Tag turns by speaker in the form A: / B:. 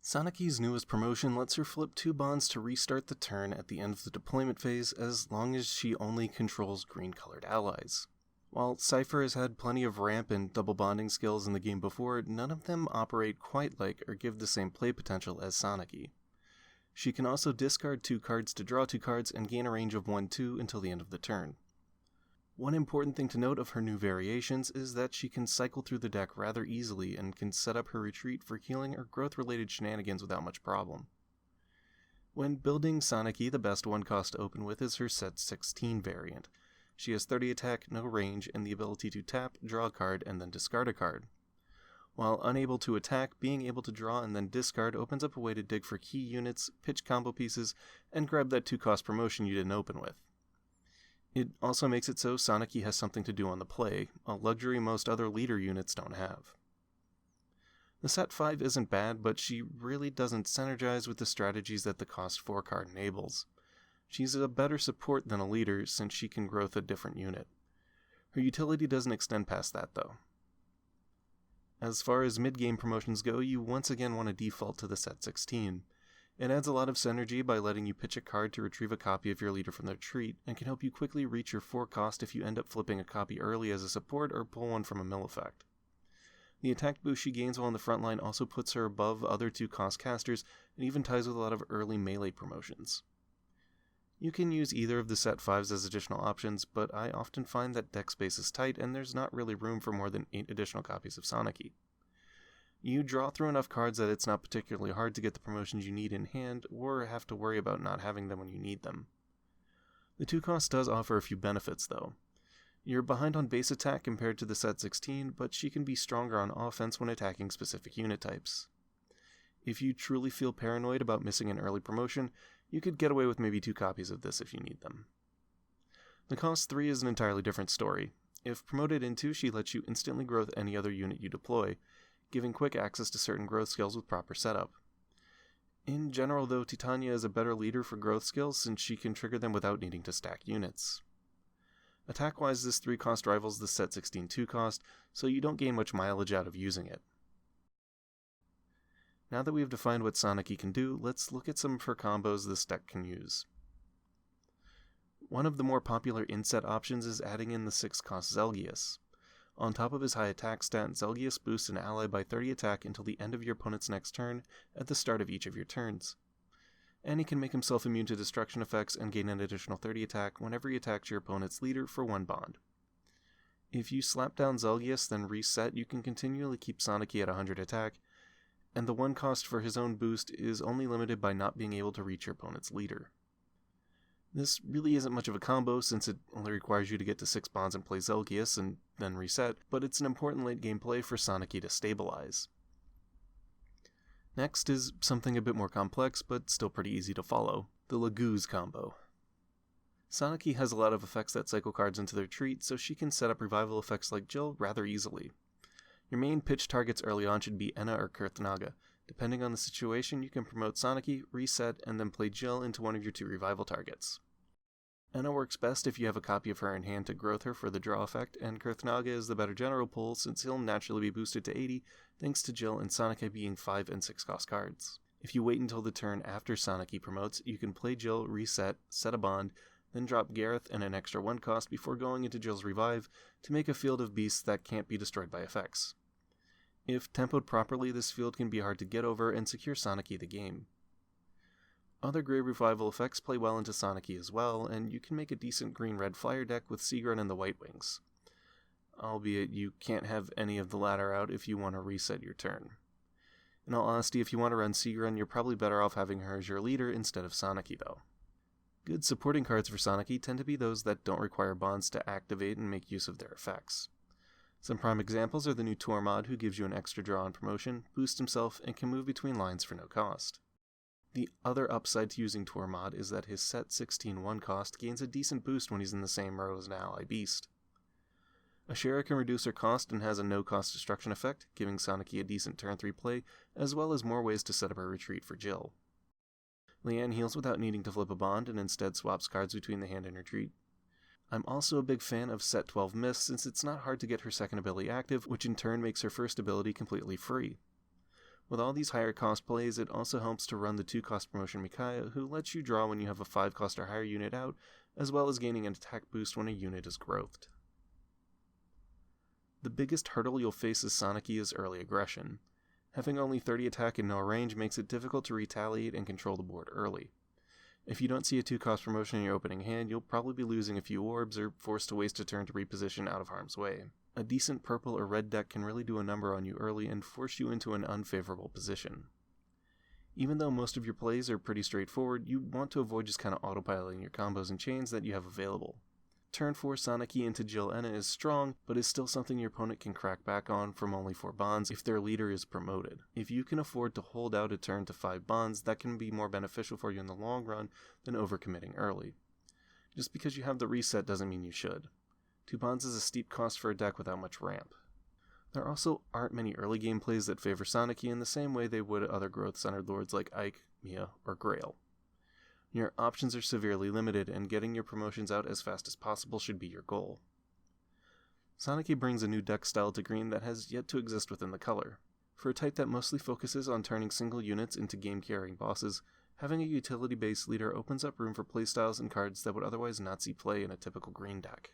A: Sanaki's newest promotion lets her flip 2 bonds to restart the turn at the end of the deployment phase as long as she only controls green-colored allies. While Cipher has had plenty of ramp and double bonding skills in the game before, none of them operate quite like or give the same play potential as Sanaki. She can also discard 2 cards to draw 2 cards and gain a range of 1-2 until the end of the turn. One important thing to note of her new variations is that she can cycle through the deck rather easily and can set up her retreat for healing or growth-related shenanigans without much problem. When building Sanaki, the best 1-cost to open with is her set 16 variant. She has 30 attack, no range, and the ability to tap, draw a card, and then discard a card. While unable to attack, being able to draw and then discard opens up a way to dig for key units, pitch combo pieces, and grab that 2-cost promotion you didn't open with. It also makes it so Sanaki has something to do on the play, a luxury most other leader units don't have. The set 5 isn't bad, but she really doesn't synergize with the strategies that the cost 4 card enables. She's a better support than a leader since she can growth a different unit. Her utility doesn't extend past that though. As far as mid-game promotions go, you once again want to default to the set 16. It adds a lot of synergy by letting you pitch a card to retrieve a copy of your leader from their retreat, and can help you quickly reach your 4 cost if you end up flipping a copy early as a support or pull one from a mill effect. The attack boost she gains while on the front line also puts her above other 2-cost casters, and even ties with a lot of early melee promotions. You can use either of the set 5s as additional options, but I often find that deck space is tight and there's not really room for more than 8 additional copies of Sanaki. You draw through enough cards that it's not particularly hard to get the promotions you need in hand, or have to worry about not having them when you need them. The 2-cost does offer a few benefits though. You're behind on base attack compared to the set 16, but she can be stronger on offense when attacking specific unit types. If you truly feel paranoid about missing an early promotion, you could get away with maybe 2 copies of this if you need them. The cost 3 is an entirely different story. If promoted into, she lets you instantly growth any other unit you deploy, giving quick access to certain growth skills with proper setup. In general though, Titania is a better leader for growth skills since she can trigger them without needing to stack units. Attack-wise, this 3-cost rivals the set 16 2-cost, so you don't gain much mileage out of using it. Now that we have defined what Sanaki can do, let's look at some of her combos this deck can use. One of the more popular inset options is adding in the 6-cost Zelgius. On top of his high attack stat, Zelgius boosts an ally by 30 attack until the end of your opponent's next turn at the start of each of your turns. And he can make himself immune to destruction effects and gain an additional 30 attack whenever he attacks your opponent's leader for 1 bond. If you slap down Zelgius, then reset, you can continually keep Sanaki at 100 attack, and the 1 cost for his own boost is only limited by not being able to reach your opponent's leader. This really isn't much of a combo since it only requires you to get to 6 bonds and play Zelgius and then reset, but it's an important late game play for Sanaki to stabilize. Next is something a bit more complex but still pretty easy to follow, the Lagoons Combo. Sanaki has a lot of effects that cycle cards into their retreat, so she can set up revival effects like Jill rather easily. Your main pitch targets early on should be Enna or Kurthnaga. Depending on the situation, you can promote Sanaki, reset, and then play Jill into one of your 2 revival targets. Enna works best if you have a copy of her in hand to growth her for the draw effect, and Kurthnaga is the better general pull since he'll naturally be boosted to 80 thanks to Jill and Sanaki being 5 and 6 cost cards. If you wait until the turn after Sanaki promotes, you can play Jill, reset, set a bond, then drop Gareth and an extra 1 cost before going into Jill's revive to make a field of beasts that can't be destroyed by effects. If tempoed properly, this field can be hard to get over and secure Sanaki the game. Other grey revival effects play well into Sanaki as well, and you can make a decent green-red flyer deck with Sigrun and the White Wings. Albeit you can't have any of the latter out if you want to reset your turn. In all honesty, if you want to run Sigrun, you're probably better off having her as your leader instead of Sanaki though. Good supporting cards for Sanaki tend to be those that don't require bonds to activate and make use of their effects. Some prime examples are the new Tormod, who gives you an extra draw on promotion, boosts himself, and can move between lines for no cost. The other upside to using Tormod is that his set 16 1 cost gains a decent boost when he's in the same row as an ally beast. Ashera can reduce her cost and has a no-cost destruction effect, giving Sanaki a decent turn 3 play, as well as more ways to set up a retreat for Jill. Leanne heals without needing to flip a bond and instead swaps cards between the hand and retreat. I'm also a big fan of set 12 Mist since it's not hard to get her second ability active, which in turn makes her first ability completely free. With all these higher cost plays, it also helps to run the 2-cost promotion Micaiah, who lets you draw when you have a 5-cost or higher unit out, as well as gaining an attack boost when a unit is growthed. The biggest hurdle you'll face as Sanaki is early aggression. Having only 30 attack and no range makes it difficult to retaliate and control the board early. If you don't see a 2-cost promotion in your opening hand, you'll probably be losing a few orbs or forced to waste a turn to reposition out of harm's way. A decent purple or red deck can really do a number on you early and force you into an unfavorable position. Even though most of your plays are pretty straightforward, you want to avoid just kind of autopiloting your combos and chains that you have available. Turn 4 Sanaki into Jill Enna is strong, but is still something your opponent can crack back on from only 4 bonds if their leader is promoted. If you can afford to hold out a turn to 5 bonds, that can be more beneficial for you in the long run than overcommitting early. Just because you have the reset doesn't mean you should. 2 bonds is a steep cost for a deck without much ramp. There also aren't many early game plays that favor Sanaki in the same way they would other growth-centered lords like Ike, Mia, or Grail. Your options are severely limited, and getting your promotions out as fast as possible should be your goal. Sanaki brings a new deck style to Green that has yet to exist within the color. For a type that mostly focuses on turning single units into game-carrying bosses, having a utility-based leader opens up room for playstyles and cards that would otherwise not see play in a typical Green deck.